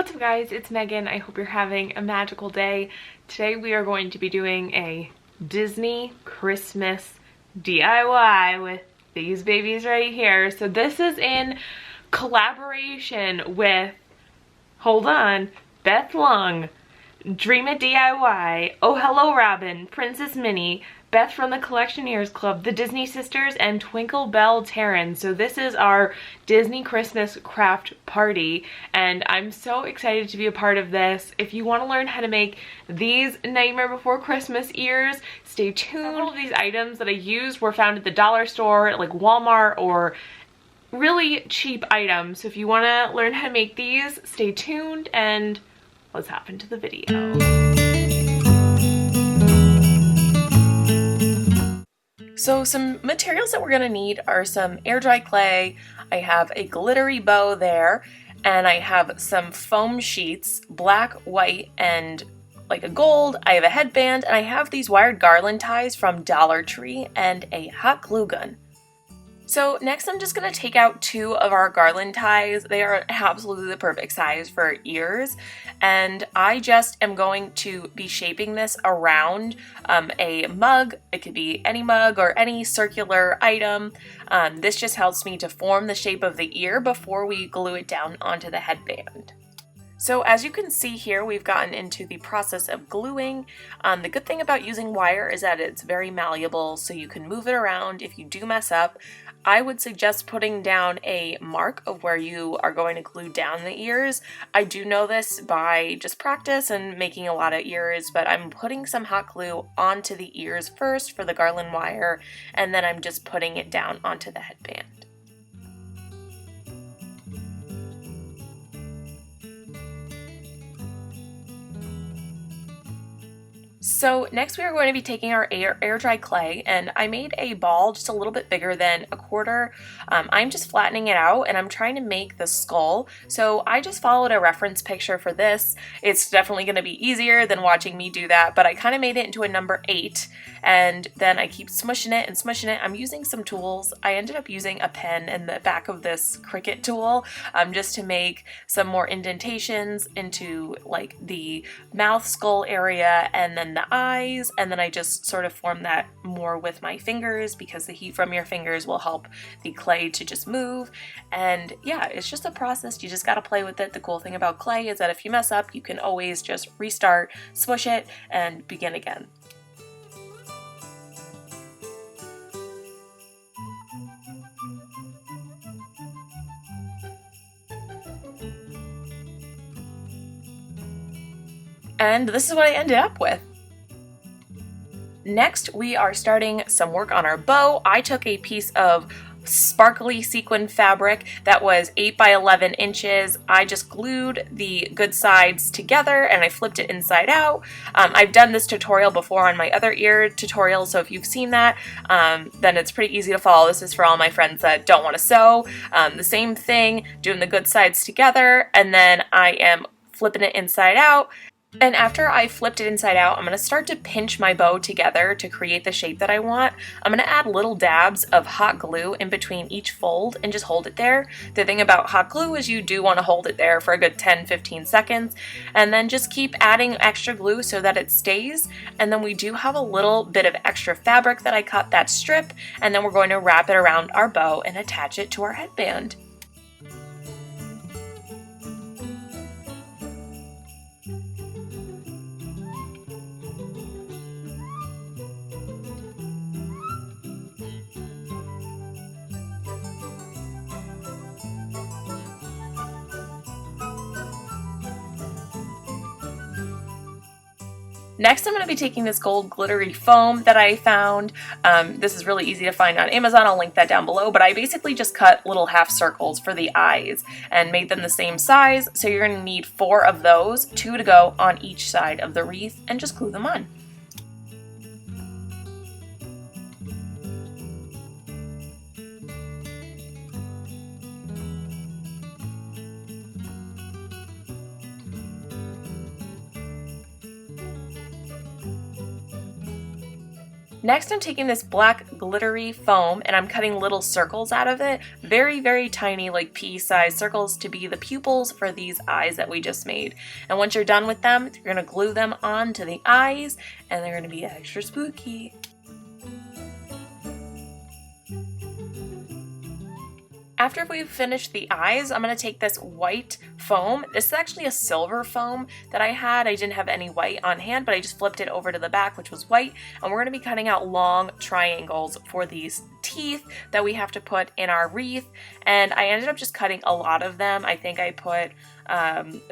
What's up guys, it's Megan. I hope you're having a magical day. Today we are going to be doing a Disney Christmas DIY with these babies right here. So this is in collaboration with, hold on, Beth Leung, DreamItDIY, ohelloRobin, PrincessMinnie, Beth from the Collectionears Club, TheDisneySisters, and TwinkleBellTerryn. So this is our Disney Christmas craft party, and I'm so excited to be a part of this. If you want to learn how to make these Nightmare Before Christmas ears, stay tuned. All of these items that I used were found at the dollar store, like Walmart, or really cheap items. So if you want to learn how to make these, stay tuned, and let's hop into the video. So some materials that we're going to need are some air dry clay, I have a glittery bow there, and I have some foam sheets, black, white, and like a gold. I have a headband, and I have these wired garland ties from Dollar Tree and a hot glue gun. So next I'm just going to take out two of our garland ties. They are absolutely the perfect size for ears, and I just am going to be shaping this around a mug. It could be any mug or any circular item. This just helps me to form the shape of the ear before we glue it down onto the headband. So as you can see here, we've gotten into the process of gluing. The good thing about using wire is that it's very malleable, so you can move it around if you do mess up. I would suggest putting down a mark of where you are going to glue down the ears. I do know this by just practice and making a lot of ears, but I'm putting some hot glue onto the ears first for the garland wire, and then I'm just putting it down onto the headband. So next we are going to be taking our air dry clay, and I made a ball just a little bit bigger than a quarter. I'm just flattening it out, and I'm trying to make the skull. So I just followed a reference picture for this. It's definitely going to be easier than watching me do that, but I kind of made it into a number 8, and then I keep smushing it and smushing it. I'm using some tools. I ended up using a pen in the back of this Cricut tool just to make some more indentations into like the mouth skull area and then the eyes, and then I just sort of form that more with my fingers because the heat from your fingers will help the clay to just move. And yeah, it's just a process. You just got to play with it. The cool thing about clay is that if you mess up, you can always just restart, smush it, and begin again. And this is what I ended up with. Next, we are starting some work on our bow. I took a piece of sparkly sequin fabric that was 8 by 11 inches. I just glued the good sides together and I flipped it inside out. I've done this tutorial before on my other ear tutorial, so if you've seen that, then it's pretty easy to follow. This is for all my friends that don't want to sew. The same thing, doing the good sides together, and then I am flipping it inside out. And after I flipped it inside out, I'm going to start to pinch my bow together to create the shape that I want. I'm going to add little dabs of hot glue in between each fold and just hold it there. The thing about hot glue is you do want to hold it there for a good 10-15 seconds, and then just keep adding extra glue so that it stays. And then we do have a little bit of extra fabric that I cut, that strip, and then we're going to wrap it around our bow and attach it to our headband. Next, I'm going to be taking this gold glittery foam that I found. This is really easy to find on Amazon. I'll link that down below, but I basically just cut little half circles for the eyes and made them the same size. So you're going to need 4 of those, 2 to go on each side of the wreath, and just glue them on. Next, I'm taking this black glittery foam and I'm cutting little circles out of it, very, very tiny, like pea-sized circles to be the pupils for these eyes that we just made. And once you're done with them, you're gonna glue them onto the eyes and they're gonna be extra spooky. After we've finished the eyes, I'm going to take this white foam. This is actually a silver foam that I had. I didn't have any white on hand, but I just flipped it over to the back, which was white. And we're going to be cutting out long triangles for these teeth that we have to put in our wreath. And I ended up just cutting a lot of them. I think I put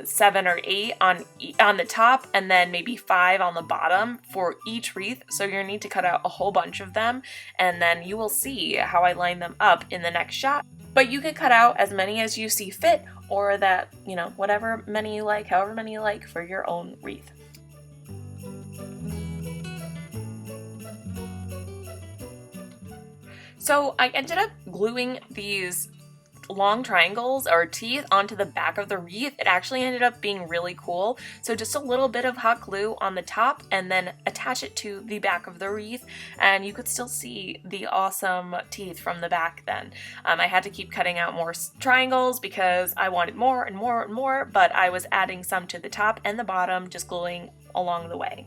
7 or 8 on the top and then maybe 5 on the bottom for each wreath. So you're going to need to cut out a whole bunch of them. And then you will see how I line them up in the next shot. But you can cut out as many as you see fit, or that, you know, whatever many you like, however many you like for your own wreath. So I ended up gluing these long triangles or teeth onto the back of the wreath. It actually ended up being really cool. So just a little bit of hot glue on the top and then attach it to the back of the wreath and you could still see the awesome teeth from the back then. I had to keep cutting out more triangles because I wanted more and more and more, but I was adding some to the top and the bottom, just gluing along the way.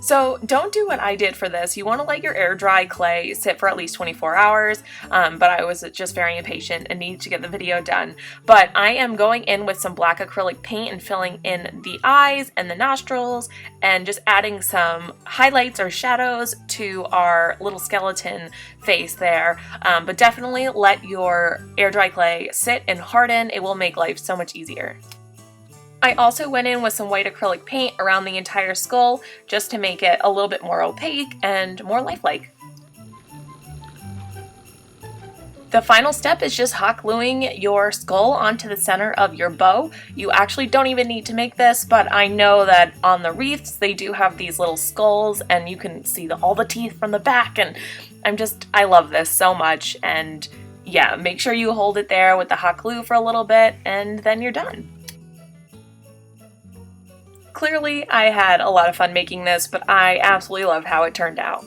So don't do what I did for this. You want to let your air dry clay sit for at least 24 hours, but I was just very impatient and needed to get the video done. But I am going in with some black acrylic paint and filling in the eyes and the nostrils and just adding some highlights or shadows to our little skeleton face there. But definitely let your air dry clay sit and harden. It will make life so much easier. I also went in with some white acrylic paint around the entire skull just to make it a little bit more opaque and more lifelike. The final step is just hot gluing your skull onto the center of your bow. You actually don't even need to make this, but I know that on the wreaths they do have these little skulls and you can see all the teeth from the back, and I love this so much. And yeah, make sure you hold it there with the hot glue for a little bit and then you're done. Clearly, I had a lot of fun making this, but I absolutely love how it turned out.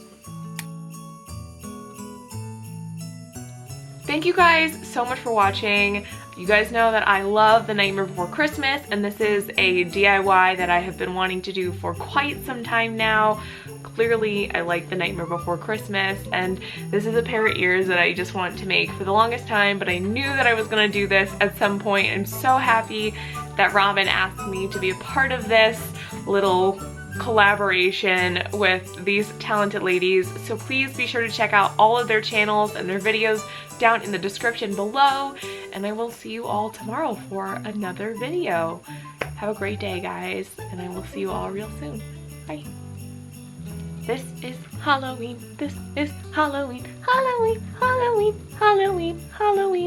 Thank you guys so much for watching. You guys know that I love The Nightmare Before Christmas, and this is a DIY that I have been wanting to do for quite some time now. Clearly, I like The Nightmare Before Christmas, and this is a pair of ears that I just wanted to make for the longest time, but I knew that I was going to do this at some point. I'm so happy that Robin asked me to be a part of this little collaboration with these talented ladies. So please be sure to check out all of their channels and their videos down in the description below, and I will see you all tomorrow for another video. Have a great day, guys, and I will see you all real soon. Bye. This is Halloween. This is Halloween. Halloween, Halloween, Halloween, Halloween.